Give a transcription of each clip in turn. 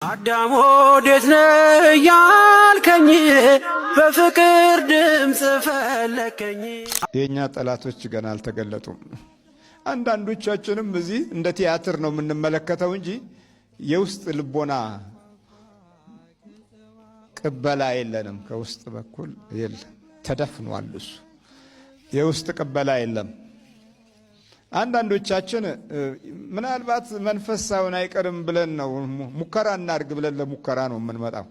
አዳም ወዴት ነህ ያልከኝ በፍቅር ድምጽ ፈለከኝ። የኛ ጠላቶች ገና አልተገለጡም። አንዳንዶቻችንም እዚህ እንደ ቲያትር ነው የምንመለከተው እንጂ የውስጥ ልቦና ቅበላ የለንም። ከውስጥ በኩል የለም፣ ተደፍኗል። እሱ የውስጥ ቅበላ የለም። አንዳንዶቻችን ምናልባት መንፈስ ሳይሆን አይቀርም ብለን ነው ሙከራ እናድርግ ብለን ለሙከራ ነው የምንመጣው።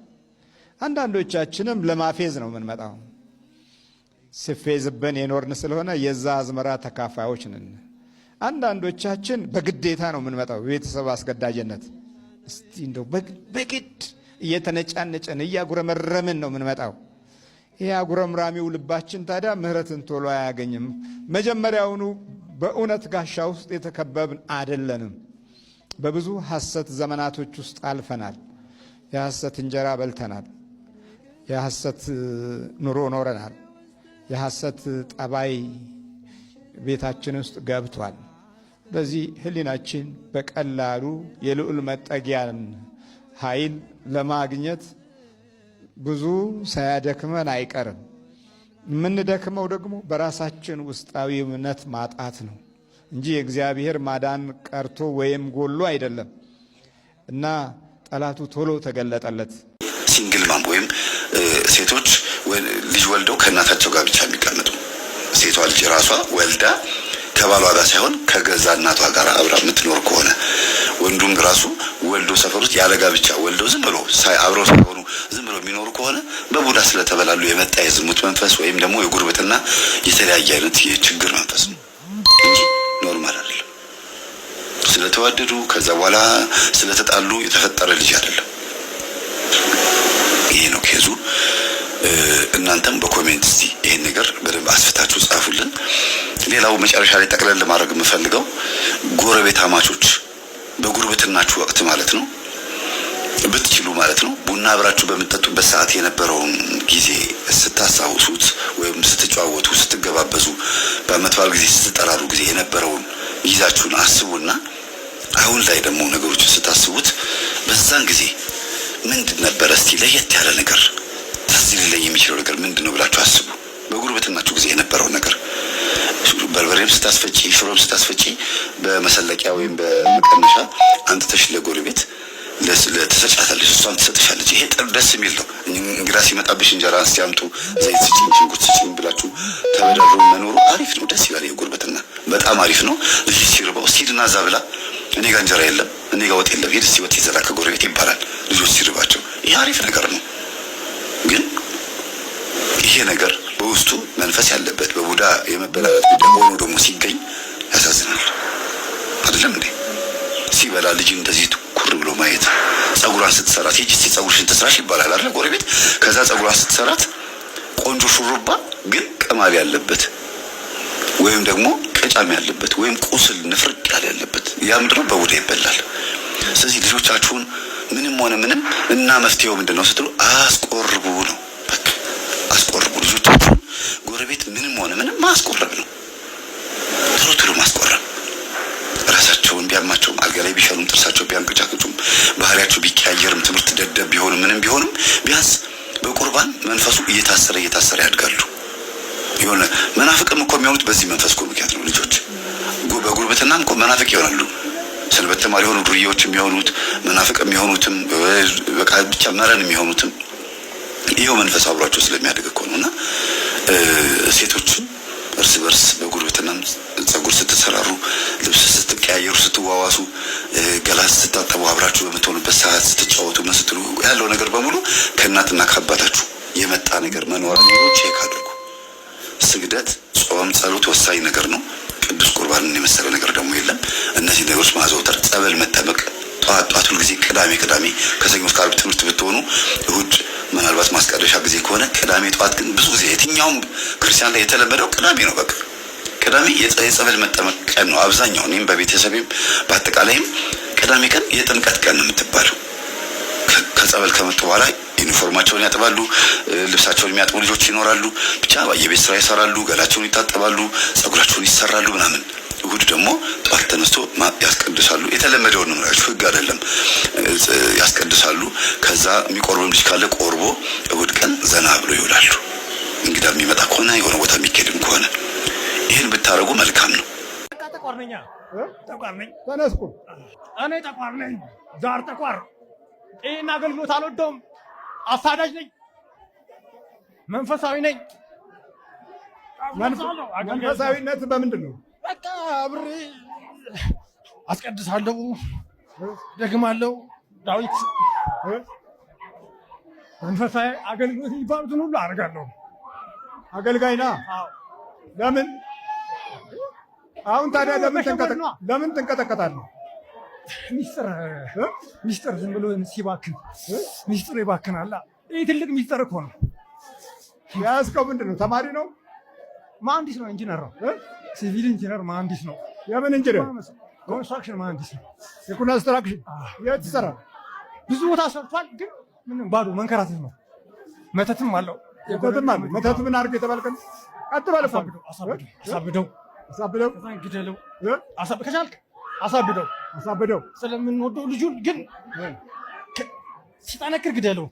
አንዳንዶቻችንም ለማፌዝ ነው የምንመጣው። ሲፌዝብን የኖርን ስለሆነ የዛ አዝመራ ተካፋዮች ነን። አንዳንዶቻችን በግዴታ ነው የምንመጣው፣ ቤተሰብ አስገዳጅነት። እስቲ እንደው በግድ እየተነጫነጨን እያጉረመረምን ነው የምንመጣው። ይሄ አጉረምራሚው ልባችን ታዲያ ምህረትን ቶሎ አያገኝም። መጀመሪያውኑ በእውነት ጋሻ ውስጥ የተከበብን አይደለንም። በብዙ ሐሰት ዘመናቶች ውስጥ አልፈናል። የሐሰት እንጀራ በልተናል። የሐሰት ኑሮ ኖረናል። የሐሰት ጠባይ ቤታችን ውስጥ ገብቷል። በዚህ ህሊናችን በቀላሉ የልዑል መጠጊያን ኃይል ለማግኘት ብዙ ሳያደክመን አይቀርም። የምንደክመው ደግሞ በራሳችን ውስጣዊ እምነት ማጣት ነው እንጂ የእግዚአብሔር ማዳን ቀርቶ ወይም ጎሎ አይደለም። እና ጠላቱ ቶሎ ተገለጠለት። ሲንግል ማም ወይም ሴቶች ልጅ ወልደው ከእናታቸው ጋር ብቻ የሚቀመጡ፣ ሴቷ ልጅ ራሷ ወልዳ ከባሏ ጋር ሳይሆን ከገዛ እናቷ ጋር አብራ የምትኖር ከሆነ፣ ወንዱም ራሱ ወልዶ ሰፈር ውስጥ ያለ ጋብቻ ወልደው ዝም ብሎ አብረው ሳይሆኑ ዝም ብሎ የሚኖሩ ከሆነ በቡዳ ስለተበላሉ የመጣ የዝሙት መንፈስ ወይም ደግሞ የጉርብትና የተለያየ አይነት የችግር መንፈስ ነው እንጂ ኖርማል አይደለም። ስለተዋደዱ ከዛ በኋላ ስለተጣሉ የተፈጠረ ልጅ አይደለም። ይሄ ነው ኬዙ። እናንተም በኮሜንት እስቲ ይሄን ነገር በደንብ አስፍታችሁ ጻፉልን። ሌላው መጨረሻ ላይ ጠቅለል ማድረግ የምፈልገው ጎረቤት አማቾች በጉርብትናችሁ ወቅት ማለት ነው ብትችሉ ማለት ነው ቡና አብራችሁ በምትጠጡበት ሰዓት የነበረውን ጊዜ ስታስታውሱት ወይም ስትጨዋወቱ ስትገባበዙ በዓመት በዓል ጊዜ ስትጠራሩ ጊዜ የነበረውን ይዛችሁን አስቡና አሁን ላይ ደግሞ ነገሮችን ስታስቡት በዛን ጊዜ ምንድን ነበር እስቲ ለየት ያለ ነገር ትዝ ሊለኝ የሚችለው ነገር ምንድን ነው ብላችሁ አስቡ። በጉርብትናችሁ ጊዜ የነበረው ነገር በርበሬም ስታስፈጪ ሽሮም ስታስፈጪ በመሰለቂያ ወይም በመቀነሻ አንጥተሽ ለጎረቤት ለተሰጫታለሽ፣ እሷም ትሰጥሻለች። ይሄ ደስ የሚል ነው። እንግዳ ሲመጣብሽ እንጀራ ሲያምጡ ዘይት ስጪኝ፣ ሽንኩርት ስጪኝ ብላችሁ ተበዳድሮ መኖሩ አሪፍ ነው፣ ደስ ይላል። የጉርብትና በጣም አሪፍ ነው። ልጅ ሲርበው ሂድና እዛ ብላ፣ እኔ ጋር እንጀራ የለም፣ እኔ ጋር ወጥ የለም፣ ሂድ እስቲ ወጥ ይዘላ ከጎረቤት ይባላል ልጆች ሲርባቸው። ይሄ አሪፍ ነገር ነው። ግን ይሄ ነገር በውስጡ መንፈስ ያለበት በቡዳ የመበላለት ጉዳይ ሆኖ ደግሞ ሲገኝ ያሳዝናል። አይደለም እንዴ? ሲበላ ልጅ እንደዚህ ኩር ብሎ ማየት፣ ጸጉሯን ስትሰራት ሂጂ እስቲ ጸጉርሽን ትስራሽ ይባላል አይደል? ጎረቤት ከዛ ጸጉሯን ስትሰራት ቆንጆ ሹሩባ ግን ቅማል ያለበት ወይም ደግሞ ቀጫም ያለበት ወይም ቁስል ንፍርቅ ያለበት ያ ምንድነው? በቡዳ ይበላል። ስለዚህ ልጆቻችሁን ምንም ሆነ ምንም እና መፍትሄው ምንድነው ስትሉ አስቆርቡ ነው። በቃ አስቆርቡ ልጆቻችሁን። ጎረቤት ምንም ሆነ ምንም ማስቆረብ ነው። ቶሎ ቶሎ ማስቆረብ። ራሳቸውን ቢያማቸውም አልጋ ላይ ቢሸኑም ጥርሳቸው ቢያንቀጫቅጩም ባህሪያቸው ቢቀያየርም ትምህርት ደደብ ቢሆንም ምንም ቢሆንም ቢያንስ በቁርባን መንፈሱ እየታሰረ ያድጋሉ። የሆነ መናፍቅም እኮ የሚሆኑት በዚህ መንፈስ እኮ ምክንያት ነው። ልጆች በጉርብትናም እኮ መናፍቅ ይሆናሉ። ሰንበት ተማሪ የሆኑ ዱርዬዎች የሚሆኑት መናፍቅ የሚሆኑትም በቃ ብቻ መረን የሚሆኑትም ይሄው መንፈስ አብሯቸው ስለሚያድግ እኮ ነውና ሴቶችን እርስ በርስ በጉርብትናም ጸጉር ስትሰራሩ፣ ልብስ ስትቀያየሩ፣ ስትዋዋሱ፣ ገላ ስትታጠቡ፣ አብራችሁ በምትሆኑበት ሰዓት ስትጫወቱ ምን ስትሉ ያለው ነገር በሙሉ ከእናትና ከአባታችሁ የመጣ ነገር መኖር ነው። ቼክ አድርጉ። ስግደት፣ ጾም፣ ጸሎት ወሳኝ ነገር ነው። ቅዱስ ቁርባንን የመሰለ ነገር ደግሞ የለም። እነዚህ ነገሮች ማዘውተር፣ ጸበል መጠመቅ፣ ጧት ሁሉ ጊዜ ቅዳሜ ከሰኞ እስከ ዓርብ ትምህርት ብትሆኑ እሁድ ምናልባት ማስቀደሻ ጊዜ ከሆነ ቅዳሜ ጧት ግን ብዙ ጊዜ የትኛውም ክርስቲያን ላይ የተለመደው ቅዳሜ ነው። በቃ ቅዳሜ የጸበል መጠመቅ ቀን ነው። አብዛኛው እኔም በቤተሰቤም በአጠቃላይም ቅዳሜ ቀን የጥምቀት ቀን ነው የምትባለው። ከጸበል ከመጡ በኋላ ዩኒፎርማቸውን ያጥባሉ፣ ልብሳቸውን የሚያጥቡ ልጆች ይኖራሉ። ብቻ የቤት ስራ ይሰራሉ፣ ገላቸውን ይታጠባሉ፣ ጸጉራቸውን ይሰራሉ ምናምን። እሁድ ደግሞ ጠዋት ተነስቶ ያስቀድሳሉ። የተለመደው ነው ማለት ህግ አይደለም። ያስቀድሳሉ። ከዛ የሚቆርብም ልጅ ካለ ቆርቦ እሁድ ቀን ዘና ብሎ ይውላሉ። እንግዳ የሚመጣ ከሆነ የሆነ ቦታ የሚኬድም ከሆነ ይህን ብታረጉ መልካም ነው። ጠቋር ነኝ ተነስኩ። እኔ ጠቋር ነኝ። ዛር ጠቋር። ይህን አገልግሎት አልወደውም። አሳዳጅ ነኝ። መንፈሳዊ ነኝ። መንፈሳዊነት በምንድን ነው? በቃ አብሬ አስቀድሳለሁ፣ ደግማለሁ። ዳዊት መንፈሳዊ አገልግሎት የሚባሉትን ሁሉ አደርጋለሁ። አገልጋይ ና። ለምን አሁን ታዲያ ለምን ትንቀጠቀጣለህ? ሚስጥር ዝም ብሎ ሲባክን ሚስጥሩ ይባክናል። ይህ ትልቅ ሚስጥር እኮ ነው። ያዝከው ምንድን ነው? ተማሪ ነው? መሀንዲስ ነው። ኢንጂነር ነው። ሲቪል ኢንጂነር መሀንዲስ ነው። የምን ኢንጂነር? ኮንስትራክሽን መሀንዲስ ነው። የኮንስትራክሽን የት ይሰራል? ብዙ ቦታ ሰርቷል፣ ግን ምንም ባዶ መንከራተት ነው። መተትም አለው። መተት ምን አድርገህ የተባልከን? አትበል። አሳብደው ግደለው። ከቻልክ አሳብደው። ስለምንወደው ልጁን ግን ሲጠነክር ግደለው።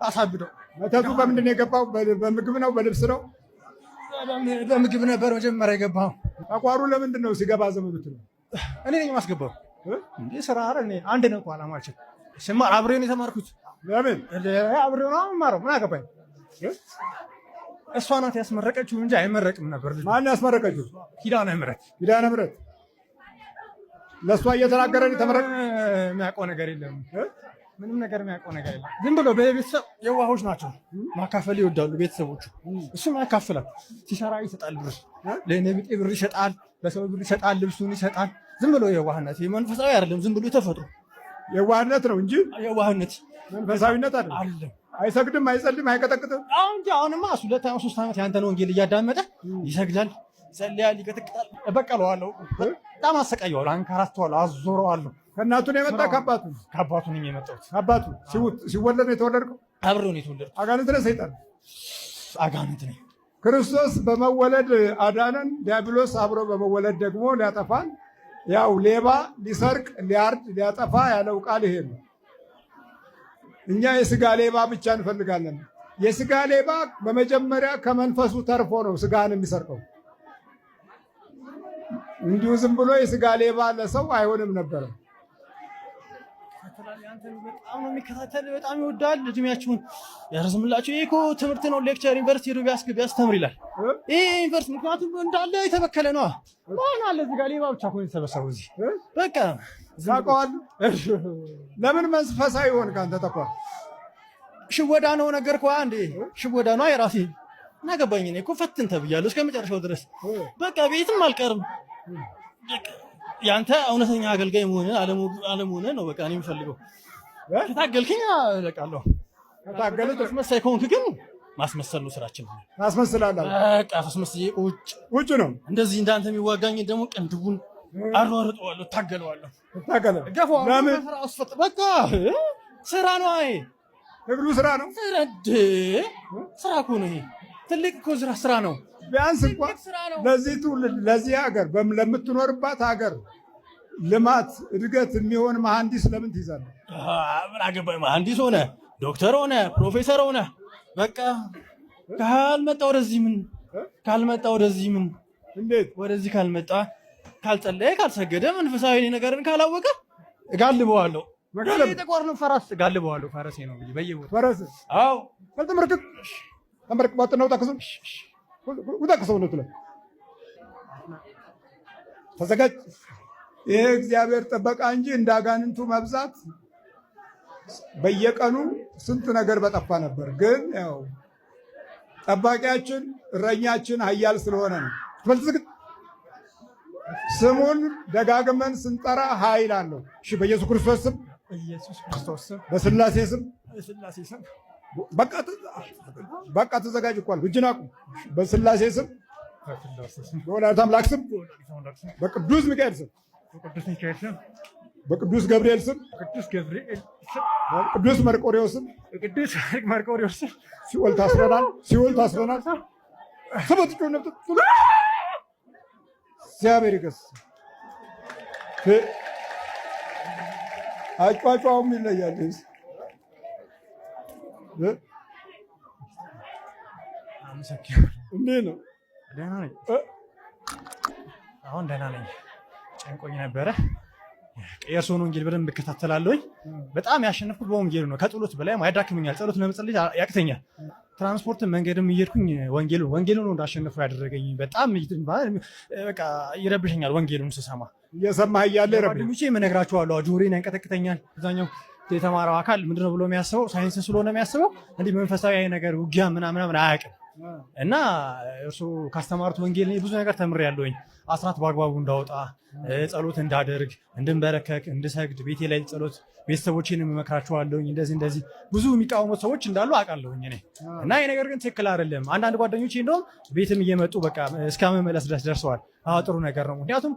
አሳብደው። መተቱ በምንድን ነው የገባው? በምግብ ነው? በልብስ ነው? በምግብ ነበር መጀመሪያ የገባው። ጠቋሩ ለምንድን ነው ሲገባ ዝም ብትለው? እኔ ነኝ የማስገባው። ስራ አንድ ነው እኮ ዓላማችን። ስማር አብሬው ነው የተማርኩት። ለምን አብሬው ነው የማረው? ምን አገባኝ? እሷ ናት ያስመረቀችው እንጂ አይመረቅም ነበር። ማን ያስመረቀችው? ኪዳነ ምህረት። ለእሷ እየተናገረ የተመረቀ የሚያውቀው ነገር የለም። ምንም ነገር የሚያውቀው ነገር የለም። ዝም ብሎ በቤተሰብ የዋሆች ናቸው። ማካፈል ይወዳሉ ቤተሰቦቹ። እሱም ያካፍላል። ሲሰራ ይሰጣል ብር፣ ለነቢጤ ብር ይሰጣል፣ ለሰው ብር ይሰጣል፣ ልብሱን ይሰጣል። ዝም ብሎ የዋህነት መንፈሳዊ አይደለም። ዝም ብሎ ተፈጥሮ የዋህነት ነው እንጂ የዋህነት መንፈሳዊነት አይደለም። አይሰግድም፣ አይጸልም፣ አይቀጠቅጥም። አሁንማ 2 ዓመት 3 ዓመት ያንተን ወንጌል እያዳመጠ ይሰግዳል፣ ይጸልያል፣ ይቀጠቅጣል። እበቀለዋለሁ፣ በጣም አሰቃየዋለሁ፣ አንከራተዋለሁ፣ አዞረዋለሁ። ከእናቱ ነው የመጣ? ከአባቱ ነኝ የመጣሁት። አባቱ ሲወለድ ነው የተወለድከው? አብሬው ነው የተወለድኩት። አጋንንት ነህ? ሰይጣን? አጋንንት ነኝ። ክርስቶስ በመወለድ አዳነን። ዲያብሎስ አብሮ በመወለድ ደግሞ ሊያጠፋን፣ ያው ሌባ ሊሰርቅ፣ ሊያርድ፣ ሊያጠፋ ያለው ቃል ይሄ ነው። እኛ የስጋ ሌባ ብቻ እንፈልጋለን። የስጋ ሌባ በመጀመሪያ ከመንፈሱ ተርፎ ነው ስጋን የሚሰርቀው። እንዲሁ ዝም ብሎ የስጋ ሌባ ለሰው አይሆንም ነበረ። በጣም ነው የሚከታተል፣ በጣም ይወዳል። እድሜያችሁን ያረዝምላችሁ። ይሄ እኮ ትምህርት ነው። ሌክቸር ዩኒቨርሲቲ ሄዶ ቢያስተምር ይላል። ይሄ ዩኒቨርሲቲ ምክንያቱም እንዳለ የተበከለ ነው። ማን አለ እዚህ ጋር? ሌባ ብቻ እኮ ነው የተሰበሰበው እዚህ። በቃ ታውቀዋለህ። ለምን መንፈሳዊ ሆንክ አንተ? ተቋም ሽወዳ ነው ነገርኩህ። አንዴ ሽወዳ ነው። የራሴ እናገባኝ። እኔ እኮ ፈትን ተብያለሁ እስከ መጨረሻው ድረስ። በቃ ቤትም አልቀርም። ያንተ እውነተኛ አገልጋይ መሆንን አለመሆንን ነው በቃ እኔ የምፈልገው። ከታገልክኝ እለቃለሁ። ከታገልክ መሳይ ከሆንክ ግን ማስመሰል ነው ስራችን። ታስመስላለህ። በቃ አስመስዬ ውጭ ነው። እንደዚህ እንዳንተ የሚዋጋኝ ደግሞ ቅንድቡን አሯርጠዋለሁ፣ ታገለዋለሁ። ለምን? በቃ ስራ ነው። አይ ትግሉ ስራ ነው። ስራ እኮ ነው ይሄ። ትልቅ እኮ ስራ ነው። ቢያንስ እንኳን ለዚህ ትውልድ፣ ለዚህ ሀገር፣ ለምትኖርባት ሀገር ልማት እድገት የሚሆን መሐንዲስ ለምን ትይዛለህ? ምን አገባኝ? መሐንዲስ ሆነ ዶክተር ሆነ ፕሮፌሰር ሆነ በቃ ካልመጣ ወደዚህ ምን እንዴት ወደዚህ ካልመጣ ካልጸለየ ካልሰገደ መንፈሳዊ ነገርን ካላወቀ እጋልበዋለሁ። ጠቋር ነው ፈረስ እጋልበዋለሁ። ፈረሴ ነው በየቦታው ፈረስ። አዎ ተመርቅ ባጥነው ታከሰው ነው ትላለህ። ተዘጋጅ። ይሄ እግዚአብሔር ጥበቃ እንጂ እንዳጋንንቱ መብዛት በየቀኑ ስንት ነገር በጠፋ ነበር። ግን ያው ጠባቂያችን እረኛችን ኃያል ስለሆነ ነው። ስሙን ደጋግመን ስንጠራ ኃይል አለው። እሺ፣ በኢየሱስ ክርስቶስ ስም፣ በስላሴ ስም፣ በቃ ተዘጋጅ እኮ አልኩ። እጅን አቁም። በስላሴ ስም፣ በወላዲተ አምላክ ስም፣ በቅዱስ ሚካኤል ስም፣ በቅዱስ ገብርኤል ስም፣ በቅዱስ መርቆሬዎስ ስም ሲኦል ታስረናል። እግዚአብሔር ይገስ አጫጫውም ይለያል። እንዴት ነው? ደህና ነኝ። አሁን ደህና ነኝ። ጨንቆኝ ነበረ። የእርስዎን ወንጌል በደንብ እከታተላለሁኝ። በጣም ያሸነፍኩት በወንጌሉ ነው። ከጸሎት በላይ ያዳክመኛል። ጸሎት ለመጸለይ ያቅተኛል። ትራንስፖርትን መንገድም እየሄድኩኝ ወንጌሉ ነው እንዳሸነፈው ያደረገኝ። በጣም በቃ ይረብሸኛል ወንጌሉን ስሰማ። እየሰማህ እያለ ጓደኞቼ እነግራቸዋለሁ፣ ጆሮዬን ያንቀጠቅጠኛል። አብዛኛው የተማረው አካል ምንድነው ብሎ የሚያስበው ሳይንስ ስለሆነ የሚያስበው እንዲህ መንፈሳዊ ነገር ውጊያ ምናምን አያውቅም። እና እርሱ ካስተማሩት ወንጌል ብዙ ነገር ተምሬያለሁኝ። አስራት በአግባቡ እንዳወጣ፣ ጸሎት እንዳደርግ፣ እንድንበረከክ፣ እንድሰግድ፣ ቤቴ ላይ ጸሎት ቤተሰቦቼንም እመክራቸዋለሁኝ። እንደዚህ ብዙ የሚቃወሙት ሰዎች እንዳሉ አውቃለሁኝ እኔ እና ይሄ ነገር ግን ትክክል አይደለም። አንዳንድ ጓደኞቼ እንደውም ቤትም እየመጡ በቃ እስከ መመለስ ድረስ ደርሰዋል። ጥሩ ነገር ነው። ምክንያቱም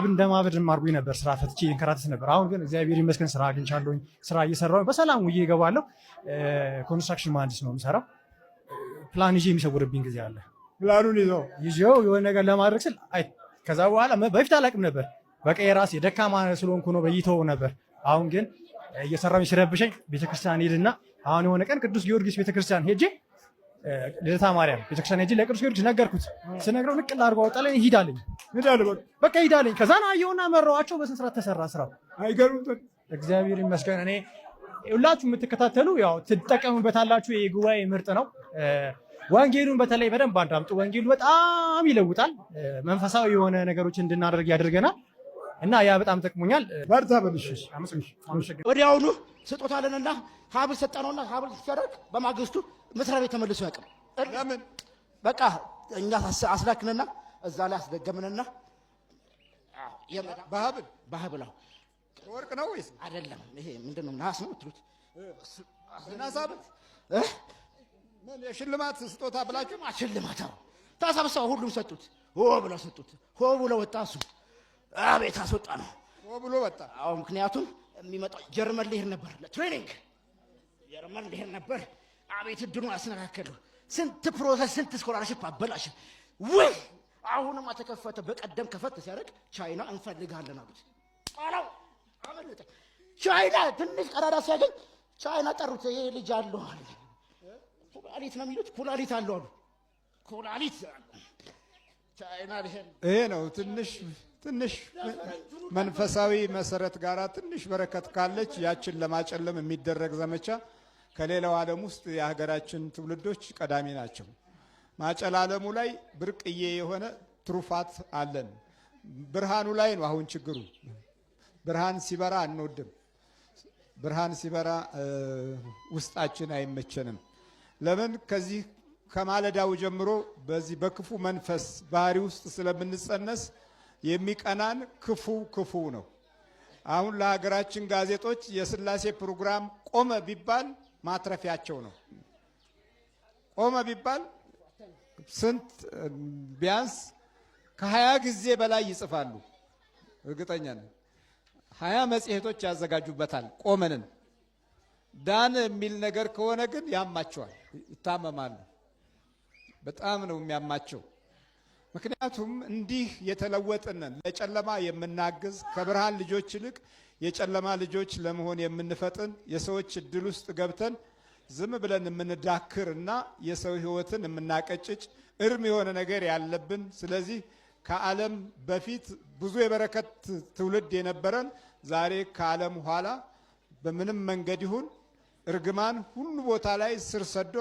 እንደማበድ አድርጎኝ ነበር፣ ስራ ፈትቼ እንከራተት ነበር። አሁን ግን እግዚአብሔር ይመስገን ስራ አግኝቻለሁኝ። ስራ እየሰራሁኝ በሰላም ውዬ እገባለሁ። ኮንስትራክሽን መሀንዲስ ነው የምሰራው። ፕላን ይዤ የሚሰውርብኝ ጊዜ አለ። ፕላኑን ይዤው የሆነ ነገር ለማድረግ ስል ከዛ በኋላ በፊት አላውቅም ነበር። በቃ የራሴ ደካማ ስለሆንኩ ነው በይተው ነበር። አሁን ግን እየሰራሁኝ ሲረብሸኝ ቤተክርስቲያን ሄድና አሁን የሆነ ቀን ቅዱስ ጊዮርጊስ ቤተክርስቲያን ሄጄ ልደታ ማርያም ቤተክርስቲያን ሄጄ ለቅዱስ ጊዮርጊስ ነገርኩት። ስነግረው ንቅል አድርጎ አወጣልኝ። ሂዳለኝ በቃ ሂዳለኝ። ከዛ አየሁና መራኋቸው። በስንት ስርዓት ተሰራ ስራው። አይገርምም? እግዚአብሔር ይመስገን። እኔ ሁላችሁ የምትከታተሉ ያው ትጠቀሙበታላችሁ። ይሄ ጉባኤ ምርጥ ነው። ወንጌሉን በተለይ በደንብ አዳምጡ። ወንጌሉ በጣም ይለውጣል። መንፈሳዊ የሆነ ነገሮች እንድናደርግ ያደርገናል እና ያ በጣም ጠቅሞኛል። በርታ በልሽ። ወዲያውኑ ስጦታ አለንና ሀብል ሰጠነውና ሀብል ሲሰረቅ በማግስቱ መስሪያ ቤት ተመልሶ ያውቅም። ለምን? በቃ እኛ አስላክንና እዛ ላይ አስደገምንና በሀብል ወርቅ ነው ወይስ አይደለም? ይሄ ምንድን ነው? ነሐስ ነው ትሉት? ናሳብ ምን የሽልማት ስጦታ ብላችሁ? ሽልማት ታሳብሰው ሁሉም ሰጡት። ሆ ብለው ሰጡት። ሆ ብሎ ወጣ። እሱ አቤት አስወጣ ነው። ሆ ብሎ ወጣ። አዎ፣ ምክንያቱም የሚመጣው ጀርመን ሊሄድ ነበር ለትሬኒንግ። ጀርመን ሊሄድ ነበር። አቤት እድሉን አስነካከሉ። ስንት ፕሮሰስ፣ ስንት ስኮላርሽፕ አበላሽ። ወይ አሁንም ተከፈተ። በቀደም ከፈት ሲያደርግ ቻይና እንፈልጋለን አሉት። ቃላው አመለጠ። ቻይና ትንሽ ቀዳዳ ሲያገኝ ቻይና ጠሩት። ይሄ ልጅ አለው አለ። ኩላሊት ነው የሚሉት። ኩላሊት አለው አሉ። ኩላሊት ቻይና ይሄ ነው። ትንሽ መንፈሳዊ መሰረት ጋራ ትንሽ በረከት ካለች ያችን ለማጨለም የሚደረግ ዘመቻ ከሌላው ዓለም ውስጥ የሀገራችን ትውልዶች ቀዳሚ ናቸው። ማጨላለሙ ላይ ብርቅዬ የሆነ ትሩፋት አለን። ብርሃኑ ላይ ነው አሁን ችግሩ። ብርሃን ሲበራ አንወድም። ብርሃን ሲበራ ውስጣችን አይመቸንም። ለምን? ከዚህ ከማለዳው ጀምሮ በዚህ በክፉ መንፈስ ባህሪ ውስጥ ስለምንጸነስ የሚቀናን ክፉ ነው። አሁን ለሀገራችን ጋዜጦች የሥላሴ ፕሮግራም ቆመ ቢባል ማትረፊያቸው ነው። ቆመ ቢባል ስንት ቢያንስ ከ20 ጊዜ በላይ ይጽፋሉ። እርግጠኛ ነኝ 20 መጽሔቶች ያዘጋጁበታል። ቆመንን ዳን የሚል ነገር ከሆነ ግን ያማቸዋል፣ ይታመማሉ። በጣም ነው የሚያማቸው። ምክንያቱም እንዲህ የተለወጥንን ለጨለማ የምናግዝ ከብርሃን ልጆች ይልቅ የጨለማ ልጆች ለመሆን የምንፈጥን የሰዎች እድል ውስጥ ገብተን ዝም ብለን የምንዳክር እና የሰው ሕይወትን የምናቀጭጭ እርም የሆነ ነገር ያለብን። ስለዚህ ከዓለም በፊት ብዙ የበረከት ትውልድ የነበረን ዛሬ ከዓለም ኋላ በምንም መንገድ ይሁን እርግማን ሁሉ ቦታ ላይ ስር ሰዶ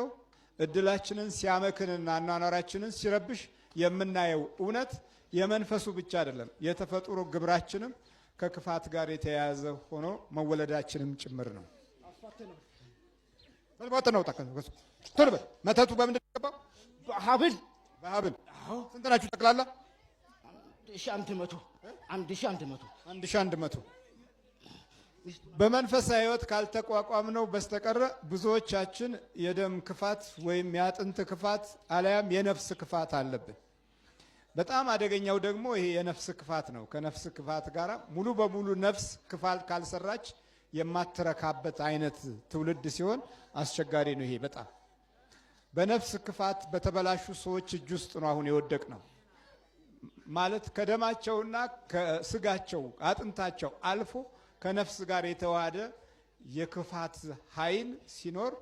እድላችንን ሲያመክንና አኗኗራችንን ሲረብሽ የምናየው እውነት የመንፈሱ ብቻ አይደለም፣ የተፈጥሮ ግብራችንም ከክፋት ጋር የተያያዘ ሆኖ መወለዳችንም ጭምር ነው። መተቱ በምንድን ነው የገባው? በሀብል። ስንት ናችሁ ጠቅላላ? 1100 በመንፈሳዊ ሕይወት ካልተቋቋምነው በስተቀረ ብዙዎቻችን የደም ክፋት ወይም የአጥንት ክፋት አለያም የነፍስ ክፋት አለብን። በጣም አደገኛው ደግሞ ይሄ የነፍስ ክፋት ነው። ከነፍስ ክፋት ጋር ሙሉ በሙሉ ነፍስ ክፋት ካልሰራች የማትረካበት አይነት ትውልድ ሲሆን አስቸጋሪ ነው። ይሄ በጣም በነፍስ ክፋት በተበላሹ ሰዎች እጅ ውስጥ ነው አሁን የወደቅ ነው። ማለት ከደማቸውና ከስጋቸው አጥንታቸው አልፎ ከነፍስ ጋር የተዋሃደ የክፋት ኃይል ሲኖር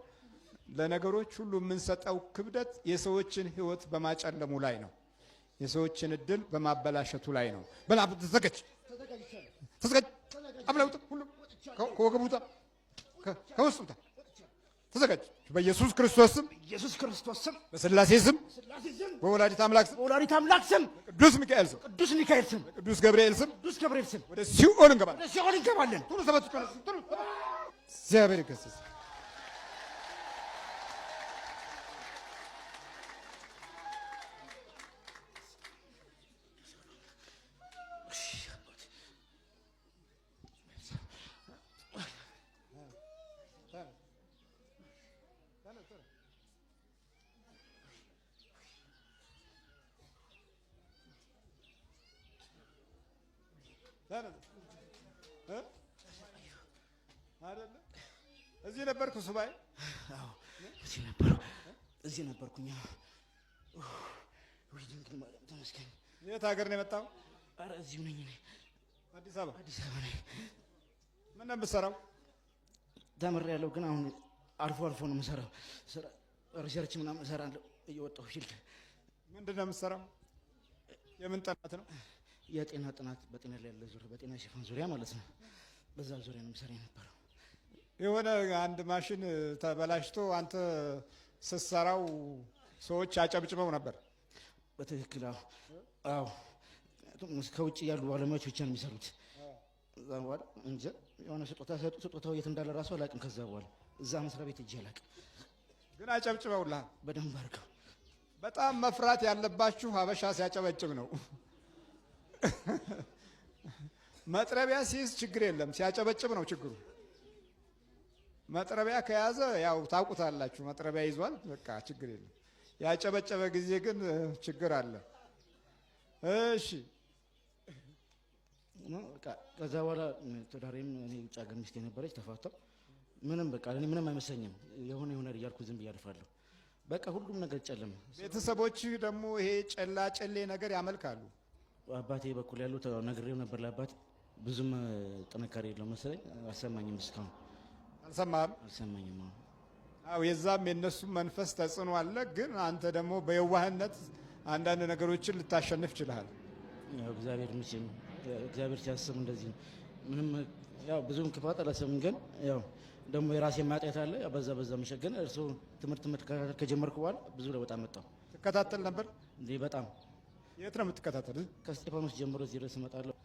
ለነገሮች ሁሉ የምንሰጠው ክብደት የሰዎችን ሕይወት በማጨለሙ ላይ ነው። የሰዎችን እድል በማበላሸቱ ላይ ነው። በላብ ተዘጋጅ ተዘጋጅ አብለውት ሁሉ ከወገቡታ ከውስጡታ ተዘጋጅ። በኢየሱስ ክርስቶስ ስም ኢየሱስ ክርስቶስ ስም በሥላሴ ስም በወላዲተ አምላክ ስም በወላዲተ አምላክ ስም ቅዱስ ሚካኤል ስም ቅዱስ ሚካኤል ስም ቅዱስ ገብርኤል ስም ቅዱስ ገብርኤል ስም ወደ ሲኦል እንገባለን። ወደ ሲኦል እንገባለን። ቶሎ ሰበት ቶሎ እግዚአብሔር ይገስጽ። አይደለ እዚህ ነበርኩ ሱባኤ። አዎ እዚህ ነበርኩኝ። ወይ ድንግል ማርያም ተመስገን። የት ሀገር ነው የመጣው? ኧረ እዚሁ ነኝ እኔ አዲስ አበባ። አዲስ አበባ ነኝ። ምን ነው የምትሰራው? ተምሬያለሁ፣ ግን አሁን አልፎ አልፎ ነው የምሰራው። ሪሰርች ምናምን እሰራለሁ እየወጣሁ ፊልድ። ምንድን ነው የምትሰራው? የምን ጥናት ነው? የጤና ጥናት፣ በጤና ላይ ያለ ዙሪያ፣ በጤና ሽፋን ዙሪያ ማለት ነው። በዛ ዙሪያ ነው የምሰራ የነበረው። የሆነ አንድ ማሽን ተበላሽቶ አንተ ስትሰራው ሰዎች አጨብጭበው ነበር። በትክክል አዎ። ከውጭ ያሉ ባለሙያዎች ብቻ ነው የሚሰሩት። እዛ በኋላ እንጂ የሆነ ስጦታ ሰጡ። ስጦታው የት እንዳለ ራሱ አላውቅም። ከዛ በኋላ እዛ መስሪያ ቤት እጄ አላውቅም፣ ግን አጨብጭበውልሃል በደንብ አድርገው። በጣም መፍራት ያለባችሁ ሀበሻ ሲያጨበጭብ ነው። መጥረቢያ ሲይዝ ችግር የለም፣ ሲያጨበጭብ ነው ችግሩ። መጥረቢያ ከያዘ ያው ታውቁታላችሁ፣ መጥረቢያ ይዟል፣ በቃ ችግር የለም። ያጨበጨበ ጊዜ ግን ችግር አለ። እሺ ከዛ በኋላ ትዳሬም እኔ ውጭ ሀገር ሚስት የነበረች ተፋታው። ምንም በቃ እኔ ምንም አይመስለኝም። የሆነ እያልኩ ዝም ብዬ አልፋለሁ። በቃ ሁሉም ነገር ጨለመ። ቤተሰቦች ደግሞ ይሄ ጨሌ ነገር ያመልካሉ። አባቴ በኩል ያሉት ነግሬው ነበር። ለአባት ብዙም ጥንካሬ የለውም መሰለኝ፣ አልሰማኝም። እስካሁን አልሰማኝም። አዎ የዛም የነሱም መንፈስ ተጽዕኖ አለ። ግን አንተ ደግሞ በየዋህነት አንዳንድ ነገሮችን ልታሸንፍ ችለሃል። ያው እግዚአብሔር ሲያስብ እንደዚህ ነው። ምንም ያው ብዙም ክፋት አላሰብም። ግን ያው ደግሞ የራሴ ማጣት አለ። በዛ መሸገን እርሱ ትምህርት ከጀመርኩ በኋላ ብዙ ለውጥ አመጣው። ትከታተል ነበር እንዴ? በጣም። የት ነው የምትከታተል? ከስቴፋኖስ ጀምሮ እዚህ ድረስ እመጣለሁ።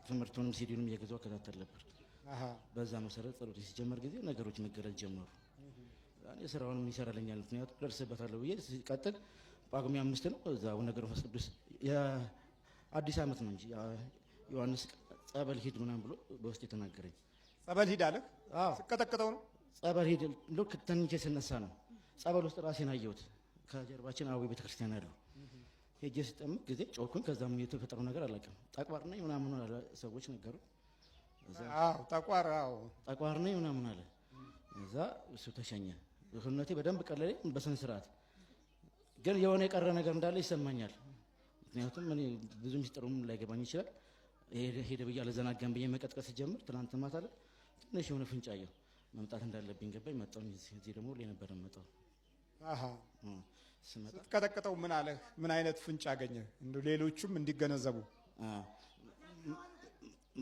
ትምህርቱንም ሲዲውንም እየገዛሁ እከታተል ነበር። በዛ መሰረት ጸሎት ሲጀመር ጊዜ ነገሮች መገለጥ ጀመሩ። እኔ ስራውንም ይሰራልኛል፣ ምክንያቱም ደርስበታለሁ ብዬ ሲቀጥል ጳጉሜ 5 ነው እዛ አቡነ ገብረ መንፈስ ቅዱስ የአዲስ ዓመት ነው እንጂ ዮሐንስ ጸበል ሂድ ምናምን ብሎ በውስጥ የተናገረኝ። ጸበል ሂድ አለ? አዎ ስቀጠቅጠው ነው ጸበል ሂድ። ልክ ተኝቼ ስነሳ ነው ጸበል ውስጥ ራሴን አየሁት። ከጀርባችን አዊ ቤተክርስቲያን አሉ። ሄጄ ስጠምቅ ጊዜ ጮኩኝ። ከዛም የተፈጠረው ነገር አላውቅም። ጠቋር ነኝ ምናምን አለ ሰዎች ነገሩ። አዎ ጠቋር ነኝ ምናምን አለ። እዛ እሱ ተሸኘ። ሰውነቴ በደንብ ቀለለኝ በስነ ስርዓት። ግን የሆነ የቀረ ነገር እንዳለ ይሰማኛል። ምክንያቱም እኔ ብዙ ሚስጥሩም ላይገባኝ ይችላል። ሄደ ብዬ አልዘናጋም ብዬ መቀጥቀጥ ሲጀምር ትናንት ማታ ላይ ትንሽ የሆነ ፍንጭ አየሁ። መምጣት እንዳለብኝ ገባኝ። መጣሁ። እዚህ ደግሞ ላይ ነበር መጣሁ። ስትቀጠቅጠው ምን አለህ? ምን አይነት ፍንጭ አገኘህ? ሌሎቹም እንዲገነዘቡ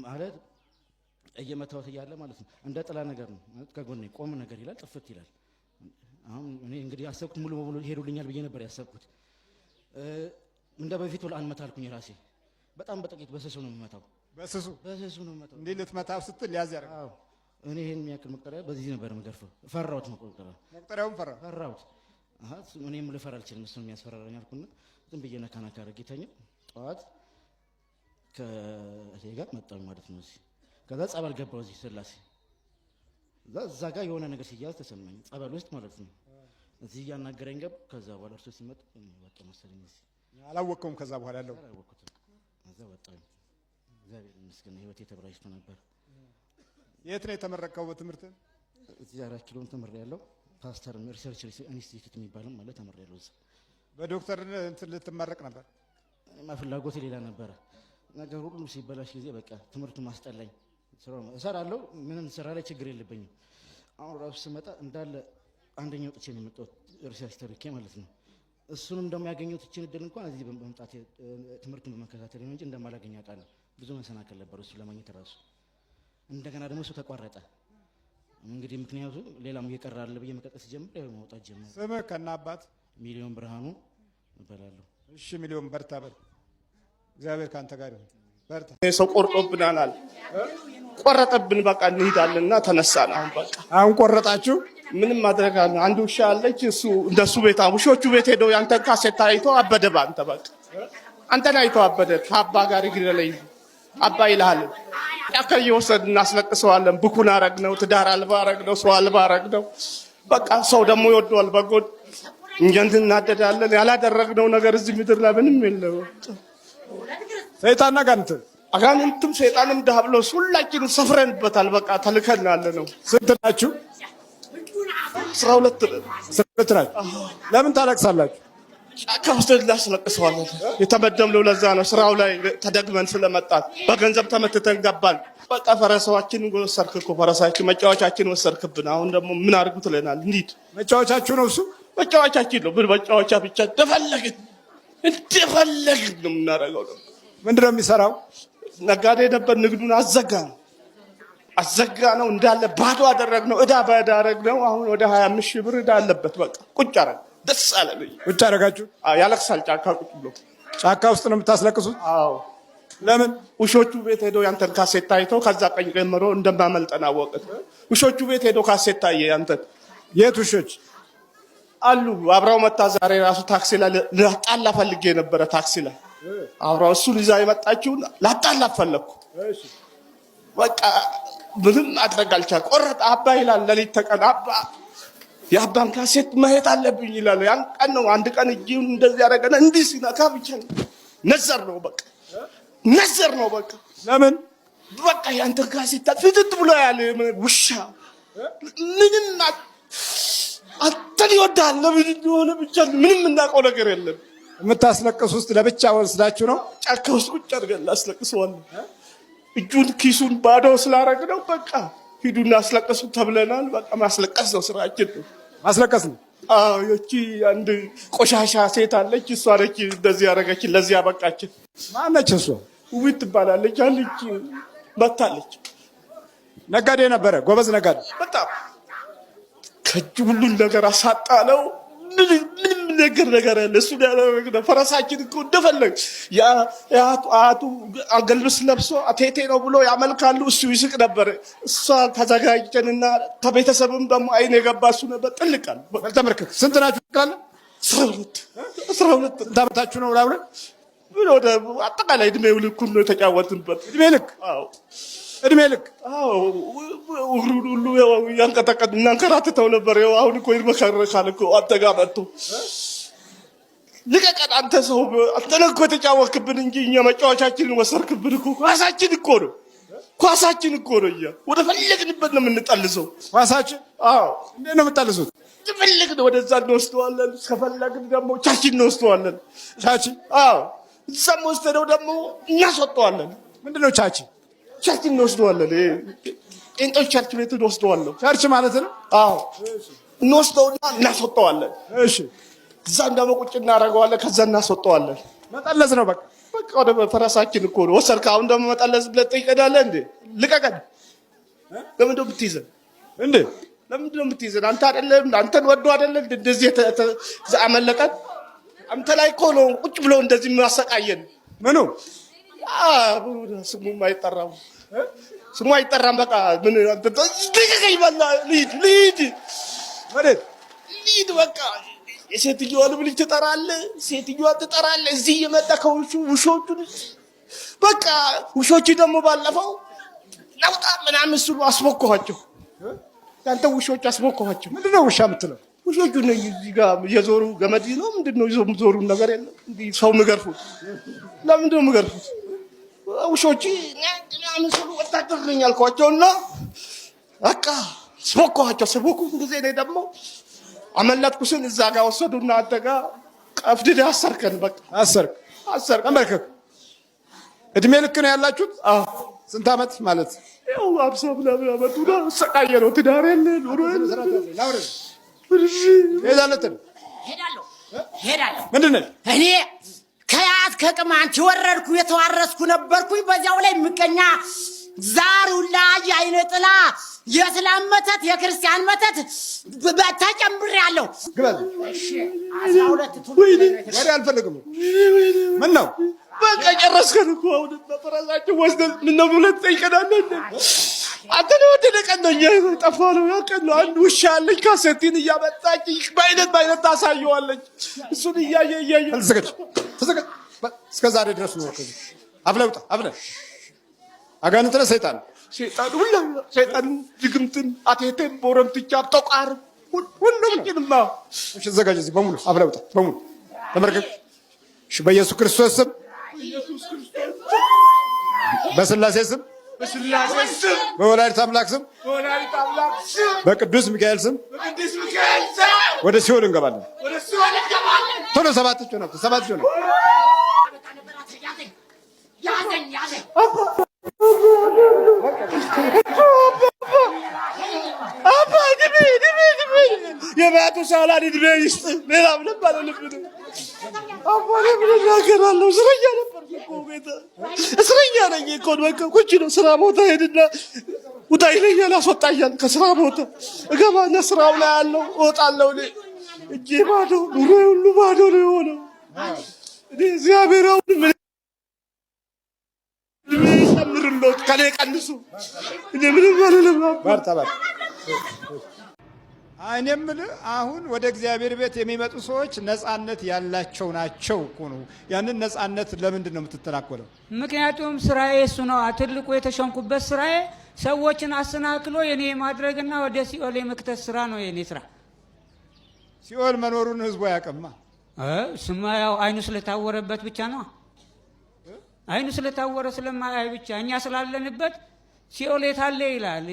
ማለት እየመታወት እያለ ማለት ነው። እንደ ጥላ ነገር ነው ማለት ከጎኔ ቆም ነገር ይላል፣ ጥፍት ይላል። አሁን እኔ እንግዲህ ያሰብኩት ሙሉ በሙሉ ሄዱልኛል ብዬ ነበር ያሰብኩት። እንደ በፊቱ አልመታ አልኩኝ ራሴ። በጣም በጥቂት በስሱ ነው የምመታው። በስሱ ነው የምመታው። እንዴ ልትመታው ስትል ያዝ ያደርግ። አዎ እኔ ይሄን የሚያክል መቁጠሪያ በዚህ ነበር የምገርፈው። ፈራሁት። መቁጠሪያውን ፈራሁት። እኔም ልፈራ አልችልም። እሱን የሚያስፈራራኝ አልኩና ዝም ብዬ ነካ አድርጌ ተኛሁ። ጠዋት ከእቴ ጋር መጣሁ ማለት ነው እዚህ። ከዛ ጸበል ገባሁ እዚህ ስላሴ። እዛ ጋር የሆነ ነገር ሲያዝ ተሰማኝ፣ ጸበል ውስጥ ማለት ነው። እዚህ እያናገረኝ ገባሁ። ከዛ በኋላ እርሱ ሲመጣ ወጣ መሰለኝ እዚህ። አላወቅከውም? ከዛ በኋላ ያለው አላወቅኩትም። ከዛ ወጣሁ። እግዚአብሔር ይመስገን ህይወቴ ተበላሽቶ ነበር። የት ነው የተመረቀው በትምህርት? እዚህ 4 ኪሎ ተምሬያለሁ። ፓስተር ሪሰርች ኢንስቲትዩት የሚባለው ማለት ተምሬያለሁ እዛ። በዶክተር እንትን ልትመረቅ ነበር? ፍላጎቴ ሌላ ነበረ። ነገር ሁሉ ሲበላሽ ጊዜ በቃ ትምህርቱ ማስጠላኝ። እሰራለሁ፣ ምንም ስራ ላይ ችግር የለብኝም። አሁን ራሱ ስመጣ እንዳለ አንደኛው ጥቼ ነው የመጣሁት ሪሰርች ተርኬ ማለት ነው። እሱንም ደግሞ ያገኘሁት እችን እድል እንኳን እዚህ በመምጣት ትምህርቱን በመከታተል ነው እንጂ እንደማላገኝ አውቃለሁ። ብዙ መሰናከል ነበር እሱ ለማግኘት ራሱ። እንደገና ደግሞ እሱ ተቋረጠ። እንግዲህ ምክንያቱ ሌላም እየቀረ አለ ብዬ መቀጠል ሲጀምር ያው መውጣት ጀመረ። ስምህ ከና አባት? ሚሊዮን ብርሃኑ እባላለሁ። እሺ ሚሊዮን በርታ በል። እግዚአብሔር ካንተ ጋር ይሁን። በርታ። ሰው ቆርጦብናል፣ ቆረጠብን። በቃ እንሄዳለንና ተነሳን። አሁን በቃ አሁን ቆረጣችሁ? ምንም ማድረግ አለ። አንድ ውሻ አለች። እሱ እንደሱ ቤት ውሾቹ ቤት ሄደው ያንተን ካሴት አይቶ አበደ። ባንተ በቃ አንተን አይቶ አበደ። ከአባ ጋር ይግደለኝ አባ ይልሃል። ጫካ እየወሰድን እናስለቅሰዋለን። ብኩን አረግነው፣ ትዳር አልባ አረግነው፣ ሰው አልባ አረግነው። በቃ ሰው ደግሞ ይወደዋል በጎን እኛ እንናደዳለን። ያላደረግነው ነገር እዚህ ምድር ላይ ምንም የለም። ሰይጣን አጋንንት አጋንንትም ሰይጣንም ዳብሎስ ሁላችንም ሰፍረንበታል። በቃ ተልከናል ነው። ስንት ናችሁ? 12 ናችሁ። ለምን ታለቅሳላችሁ? ጫካ ውስጥ እናስለቅሰዋለን። የተመደብነው ለዛ ነው። ስራው ላይ ተደግመን ስለመጣን በገንዘብ ተመትተን ገባን። በቃ ፈረሳችንን ወሰድክ እኮ ፈረሳችን፣ መጫወቻችን ወሰድክብን። አሁን ደግሞ ምን አድርጉ ትለናል? እንሂድ። መጫወቻችሁ ነው እሱ? መጫወቻችን ነው። ምን መጫወቻ ብቻ እንደፈለግን ነው የምናደርገው። ምንድን ነው የሚሰራው? ነጋዴ ነበር። ንግዱን አዘጋ ነው እንዳለ ባዶ አደረግነው። እዳ ባዶ አደረግነው። አሁን ወደ 25 ሺህ ብር እዳ አለበት። በቃ ቁጭ አደረግ። ደስ አለኝ። ቁጭ አደረጋችሁ? ያለቅሳል። ጫካ ቁጭ ብሎ ጫካ ውስጥ ነው የምታስለቅሱት? አዎ። ለምን? ውሾቹ ቤት ሄደው ያንተን ካሴት ታይተው ከዛ ቀኝ ጀምሮ እንደማመልጠን አወቅን። ውሾቹ ቤት ሄደው ካሴት ታየ ያንተን። የት ውሾች አሉ? አብራው መታ ዛሬ ራሱ ታክሲ ላይ ላጣላ ፈልጌ ነበረ። ታክሲ ላይ አብራው እሱ ይዛ የመጣችውን ላጣላ ፈለኩ። በቃ ምንም ማድረግ አልቻልኩም። ቆረጠ። አባ ይላል ሌሊት ተቀን አባ የአባን ካሴት ማየት አለብኝ ይላል። ያን ቀን ነው አንድ ቀን እጂውን እንደዚህ ያደረገና እንዲህ ሲነካ ብቻ ነዘር ነው በቃ ነዘር ነው በቃ። ለምን? በቃ ያንተ ካሴት ፍትት ብሎ ያለ ውሻ ምንም አንተን ይወዳል። ለምን እንደሆነ ብቻ ምንም እናውቀው ነገር የለም። የምታስለቅሱ ውስጥ ለብቻ ወስዳችሁ ነው? ጫካ ውስጥ ቁጭ አድርገን እናስለቅሰዋለን። እጁን ኪሱን ባዶ ስላደረግነው በቃ ሂዱና አስለቅሱ ተብለናል። በቃ ማስለቀስ ነው ስራችን። ማስለቀስ ነው። አዎ። እቺ አንድ ቆሻሻ ሴት አለች። እሷ ነች እንደዚህ ያደረገችን፣ ለዚህ ያበቃችን። ማነች እሷ? ውይ ትባላለች። አለች መታለች። ነጋዴ ነበረ፣ ጎበዝ ነጋዴ በጣም። ከእጁ ሁሉን ነገር አሳጣለው። ምንም ነገር ያለ እሱ ያደረግነው። ፈረሳችን እኮ እንደፈለግ አያቱ አገልብስ ለብሶ አቴቴ ነው ብሎ ያመልካሉ። እሱ ይስቅ ነበር። እሷ ተዘጋጀንና ከቤተሰብም ደግሞ አይን የገባ እሱ ነበር። ጥልቃል ተመልከት። ስንት ናችሁ? ካለ 12 ዓመታችሁ ነው? ላውረ ወደ አጠቃላይ እድሜው ልኩን ነው የተጫወትንበት። እድሜ ልክ? አዎ እድሜ ልክ። አዎ። ሁሉ ያንቀጠቀጥ እናንከራትተው ነበር። አሁን እኮ ይመከረካል እኮ አንተ ጋር መጥቶ ልቀቀን አንተ ሰው አንተ ነህ እኮ የተጫወትክብን እንጂ እኛ መጫወቻችንን ወሰርክብን እኮ። ኳሳችን እኮ ነው እኛ ወደ ፈለግንበት ነው የምንጠልሰው። ኳሳችን? አዎ። እንዴት ነው የምጠልሱት? ፈለግን ወደዛ እንወስደዋለን። ከፈለግን ደግሞ ቻቺ እንወስደዋለን። ቻቺ? አዎ። እዛም ወስደው ደግሞ እናስወጣዋለን። ምንድን ነው ቻቺ? ቸርች እንወስደዋለን። ቄንጦች ቸርች ቤት እንወስደዋለን። ቸርች ማለት ነው? አዎ። እንወስደውና እናስወጣዋለን። እሺ። እዛም ደግሞ ቁጭ እናደርገዋለን። ከዛ እናስወጣዋለን። መጠለዝ ነው በቃ። በቃ ወደ ፈረሳችን እኮ ነው ወሰድክ። አሁን ደግሞ መጠለዝ ብለህ ትጠይቀናለህ እንዴ? ልቀቀን። ለምንድን ነው የምትይዘን እንዴ? ለምንድን ነው የምትይዘን? አንተ አይደለም አንተን ወዶ አይደለም እንደዚህ አመለጠን። አንተ ላይ እኮ ነው ቁጭ ብሎ እንደዚህ የሚያሰቃየን። ምኑ? ስሙ አይጠራም። በቃ ምን ይበላ ልሂድ በቃ። የሴትዮዋንም ልጅ ትጠራለህ፣ ሴትዮዋን ትጠራለህ። እዚህ እየመጣ ከውሾቹን በቃ ውሾቹ ደግሞ ባለፈው ለውጣ ምናምን ስሉ አስቦከኋቸው። ያንተ ውሾች አስቦከኋቸው። ምንድን ነው ውሻ የምትለው? ውሾቹ እዚህ ጋር የዞሩ ገመድ ነው ምንድን ነው ይዞ ዞሩ ነገር የለም። እንዲህ ሰው ምገርፉት። ለምንድን ነው ምገርፉት? ውሾች ምናምን ስሉ ወታደር ነኝ አልኳቸውና በቃ አስቦከኋቸው። ስቦኩ ጊዜ እኔ ደግሞ አመለጥኩ ስል እዛ ጋር ወሰዱና አንተ ጋር ቀፍድደህ አሰርከን። በቃ አሰርክ? አሰርክ ተንበርከክ። እድሜ ልክ ነው ያላችሁት? አዎ። ስንት ዓመት ማለት? ያው 50 ምናምን ዓመቱ ነው። ሰቃየ ነው። ትዳር የለ ኑሮ የለ። ሄዳለሁ። ምንድን ነው? እኔ ከያት ከቅማንት የወረድኩ የተዋረስኩ ነበርኩኝ። በዚያው ላይ ምቀኛ ዛሩላ አይነ ጥላ የእስላም መተት የክርስቲያን መተት ተጨምሬያለሁ። እሺ 12 ወይኔ ወዲያ አልፈልግም። ምን ነው በቃ ጨረስከን እኮ አሁን በፈረሳችን ወስደን ምን ነው ብለን ጠይቀናለን። አንተ ነው ወደ ቀንደኛ ጠፋ ነው ያቀን ነው። አንድ ውሻ አለች ካሴቲን እያመጣች በአይነት ታሳየዋለች። እሱን እያየ ተዘገጅ እስከ ዛሬ ድረስ ነው። አፍለውጣ አፍለ አጋንንት ነው ሰይጣን ሁላ ሰይጣን ድግምትን አቴቴን ቦረምትቻ ጠቋር ሁሉም ይንማ። እሺ ዘጋጅ እዚህ በሙሉ አፍለውጣ በሙሉ ተመርከክ። እሺ በኢየሱስ ክርስቶስ ስም በስላሴ ስም በወላዲተ አምላክ ስም በቅዱስ ሚካኤል ስም ወደ ሲኦል እንገባለን። ቶሎ 7 ጮህ ነው 7 ጮህ ነው። አባ ድቤ የባቱ ሳላድ ድቤ ይስጥ። ሌላ ምንም ባለልብን አባ ለምን እናገራለሁ? እስረኛ ነበርኩ እኮ ቤተ እስረኛ ነኝ እኮ። በቃ ቁጭ ነው። ስራ ቦታ ሄድና ውጣ ይለኛል፣ አስወጣኛል ከስራ ቦታ። እገባና ስራው ላይ ያለው እወጣለሁ። እጄ ባዶ፣ ኑሮ ሁሉ ባዶ ነው የሆነው። እኔ እግዚአብሔር አሁን ምን ጨምርሎት ከኔ ቀንሱ። እኔ ምንም አልልም። ባርታ እኔ የምልህ አሁን ወደ እግዚአብሔር ቤት የሚመጡ ሰዎች ነፃነት ያላቸው ናቸው እኮ ነው። ያንን ነፃነት ለምንድን ነው የምትተናኮለው? ምክንያቱም ስራዬ እሱ ነው። ትልቁ የተሸንኩበት ስራዬ ሰዎችን አሰናክሎ የኔ ማድረግና ወደ ሲኦል የመክተት ስራ ነው የኔ ስራ። ሲኦል መኖሩን ህዝቡ ያቀማ ስማ፣ ያው አይኑ ስለታወረበት ብቻ ነው። አይኑ ስለታወረ ስለማያይ ብቻ እኛ ስላለንበት ሲኦል የታለ ይላል።